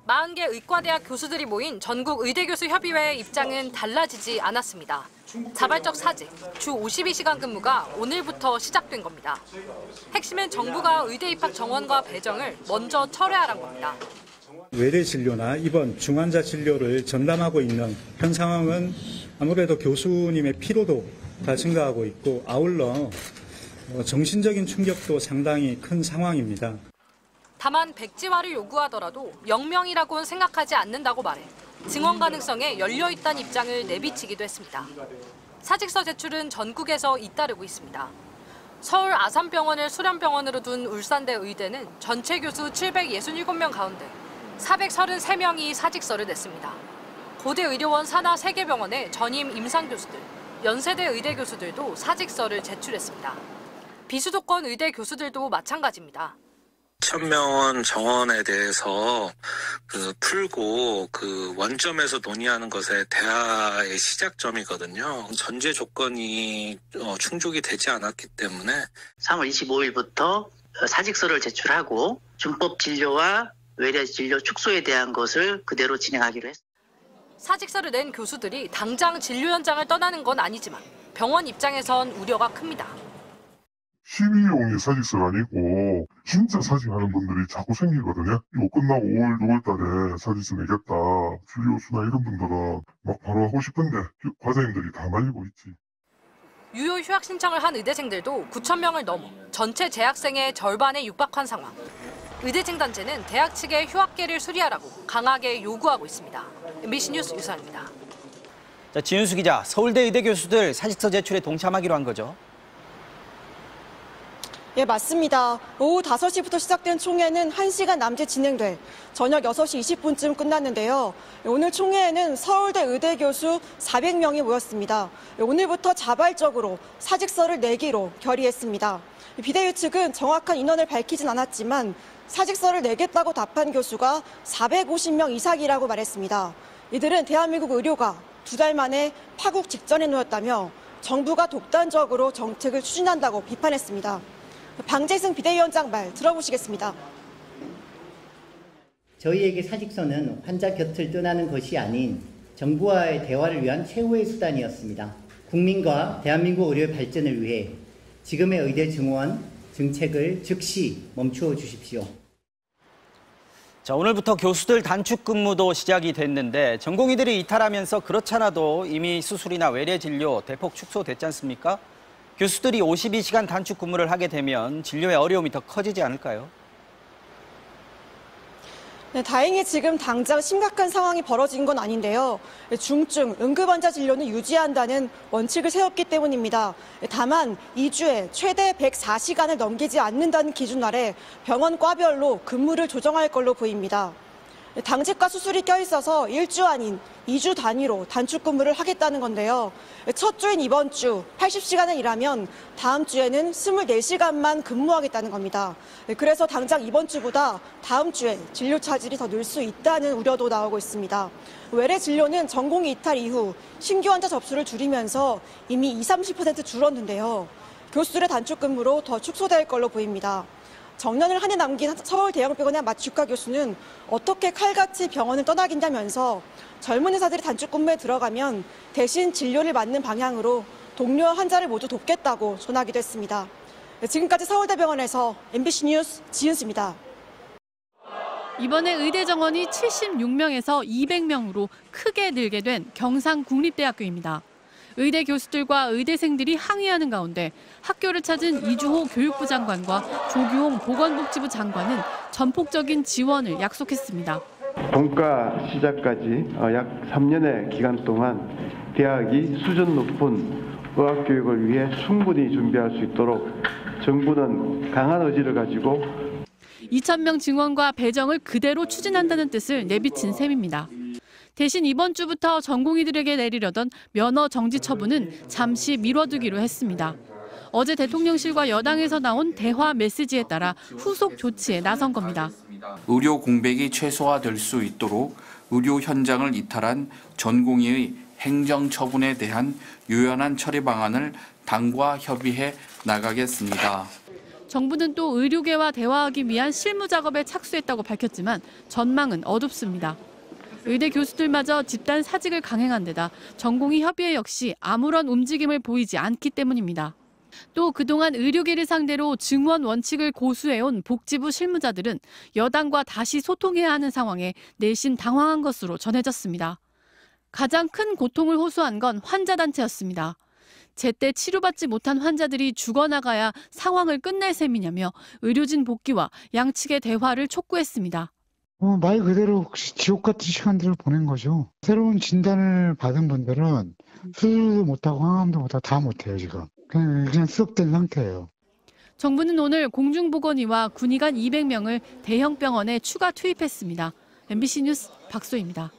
40개 의과대학 교수들이 모인 전국의대교수협의회의 입장은 달라지지 않았습니다. 자발적 사직, 주 52시간 근무가 오늘부터 시작된 겁니다. 핵심은 정부가 의대 입학 정원과 배정을 먼저 철회하라는 겁니다. 외래 진료나 입원, 중환자 진료를 전담하고 있는 현 상황은 아무래도 교수님의 피로도가 증가하고 있고 아울러 정신적인 충격도 상당히 큰 상황입니다. 다만 백지화를 요구하더라도 영명이라고는 생각하지 않는다고 말해 증원 가능성에 열려있다는 입장을 내비치기도 했습니다. 사직서 제출은 전국에서 잇따르고 있습니다. 서울 아산병원을 수련병원으로 둔 울산대 의대는 전체 교수 767명 가운데 433명이 사직서를 냈습니다. 고대 의료원 산하 3개 병원의 전임 임상 교수들, 연세대 의대 교수들도 사직서를 제출했습니다. 비수도권 의대 교수들도 마찬가지입니다. 천명원 정원에 대해서 풀고 원점에서 논의하는 것에 대화의 시작점이거든요. 전제 조건이 충족이 되지 않았기 때문에 3월 25일부터 사직서를 제출하고 준법 진료와 외래 진료 축소에 대한 것을 그대로 진행하기로 했습니다. 사직서를 낸 교수들이 당장 진료 현장을 떠나는 건 아니지만 병원 입장에선 우려가 큽니다. 시위용의 사직서가 아니고 진짜 사직하는 분들이 자꾸 생기거든요. 이거 끝나고 5월, 6월 달에 사직서 내겠다. 진료수나 이런 분들은 막 바로 하고 싶은데 과장님들이 다 말리고 있지. 유효 휴학 신청을 한 의대생들도 9,000명을 넘어 전체 재학생의 절반에 육박한 상황. 의대생 단체는 대학 측에 휴학계를 수리하라고 강하게 요구하고 있습니다. MBC 뉴스 유서입니다. 자, 지윤수 기자, 서울대 의대 교수들 사직서 제출에 동참하기로 한 거죠? 예, 맞습니다. 오후 5시부터 시작된 총회는 1시간 남짓 진행돼 저녁 6시 20분쯤 끝났는데요. 오늘 총회에는 서울대 의대 교수 400명이 모였습니다. 오늘부터 자발적으로 사직서를 내기로 결의했습니다. 비대위 측은 정확한 인원을 밝히진 않았지만 사직서를 내겠다고 답한 교수가 450명 이상이라고 말했습니다. 이들은 대한민국 의료가 2달 만에 파국 직전에 놓였다며 정부가 독단적으로 정책을 추진한다고 비판했습니다. 방재승 비대위원장 말 들어보시겠습니다. 저희에게 사직서는 환자 곁을 떠나는 것이 아닌 정부와의 대화를 위한 최후의 수단이었습니다. 국민과 대한민국 의료의 발전을 위해 지금의 의대 증원 정책을 즉시 멈추어 주십시오. 자, 오늘부터 교수들 단축 근무도 시작이 됐는데 전공의들이 이탈하면서 그렇잖아도 이미 수술이나 외래 진료 대폭 축소됐지 않습니까? 교수들이 52시간 단축 근무를 하게 되면 진료의 어려움이 더 커지지 않을까요? 네, 다행히 지금 당장 심각한 상황이 벌어진 건 아닌데요. 중증, 응급환자 진료는 유지한다는 원칙을 세웠기 때문입니다. 다만 2주에 최대 104시간을 넘기지 않는다는 기준 아래 병원 과별로 근무를 조정할 걸로 보입니다. 당직과 수술이 껴있어서 1주 아닌 2주 단위로 단축 근무를 하겠다는 건데요. 첫 주인 이번 주 80시간을 일하면 다음 주에는 24시간만 근무하겠다는 겁니다. 그래서 당장 이번 주보다 다음 주에 진료 차질이 더 늘 수 있다는 우려도 나오고 있습니다. 외래 진료는 전공의 이탈 이후 신규 환자 접수를 줄이면서 이미 20-30% 줄었는데요. 교수들의 단축 근무로 더 축소될 걸로 보입니다. 정년을 한 해 남긴 서울 대형병원의 마취과 교수는 어떻게 칼같이 병원을 떠나겠냐면서 젊은 의사들이 단축 근무에 들어가면 대신 진료를 맡는 방향으로 동료와 환자를 모두 돕겠다고 전하기도 했습니다. 지금까지 서울대병원에서 MBC 뉴스 지은수입니다. 이번에 의대 정원이 76명에서 200명으로 크게 늘게 된 경상국립대학교입니다. 의대 교수들과 의대생들이 항의하는 가운데 학교를 찾은 이주호 교육부 장관과 조규홍 보건복지부 장관은 전폭적인 지원을 약속했습니다. 본과 시작까지 약 3년의 기간 동안 대학이 수준 높은 의학교육을 위해 충분히 준비할 수 있도록 정부는 강한 의지를 가지고 2,000명 증원과 배정을 그대로 추진한다는 뜻을 내비친 셈입니다. 대신 이번 주부터 전공의들에게 내리려던 면허 정지 처분은 잠시 미뤄두기로 했습니다. 어제 대통령실과 여당에서 나온 대화 메시지에 따라 후속 조치에 나선 겁니다. 의료 공백이 최소화될 수 있도록 의료 현장을 이탈한 전공의의 행정 처분에 대한 유연한 처리 방안을 당과 협의해 나가겠습니다. 정부는 또 의료계와 대화하기 위한 실무 작업에 착수했다고 밝혔지만 전망은 어둡습니다. 의대 교수들마저 집단 사직을 강행한 데다 전공의 협의회 역시 아무런 움직임을 보이지 않기 때문입니다. 또 그동안 의료계를 상대로 증원 원칙을 고수해온 복지부 실무자들은 여당과 다시 소통해야 하는 상황에 내심 당황한 것으로 전해졌습니다. 가장 큰 고통을 호소한 건 환자단체였습니다. 제때 치료받지 못한 환자들이 죽어나가야 상황을 끝낼 셈이냐며 의료진 복귀와 양측의 대화를 촉구했습니다. 말 그대로 지옥 같은 시간들을 보낸 거죠. 새로운 진단을 받은 분들은 수술도 못하고 항암도 못하고 다 못해요, 지금. 그냥 수업된 상태예요. 정부는 오늘 공중보건의와 군의관 200명을 대형 병원에 추가 투입했습니다. MBC 뉴스 박소희입니다.